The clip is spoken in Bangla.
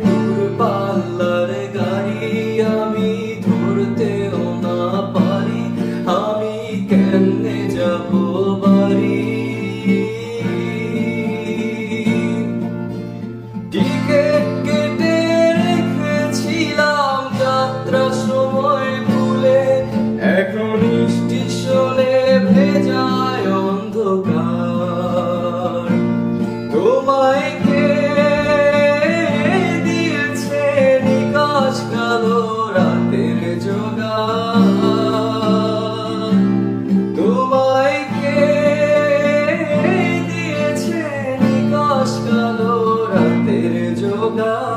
দূরপাল্লার গাড়ি আমি ধরতেও না পারি, আমি কেমনে যাব বাড়ি। টিকেট কেটে রেখেছিলাম যাত্রার সময় ভুলে, এখন স্টেশনে ভেজায় অন্ধকার। তোমায় কে দিয়েছে নিকাশ কালো রাতের জোগাড়? তোমায় কে দিয়েছে নিকাশ কালো রাতের জোগাড়?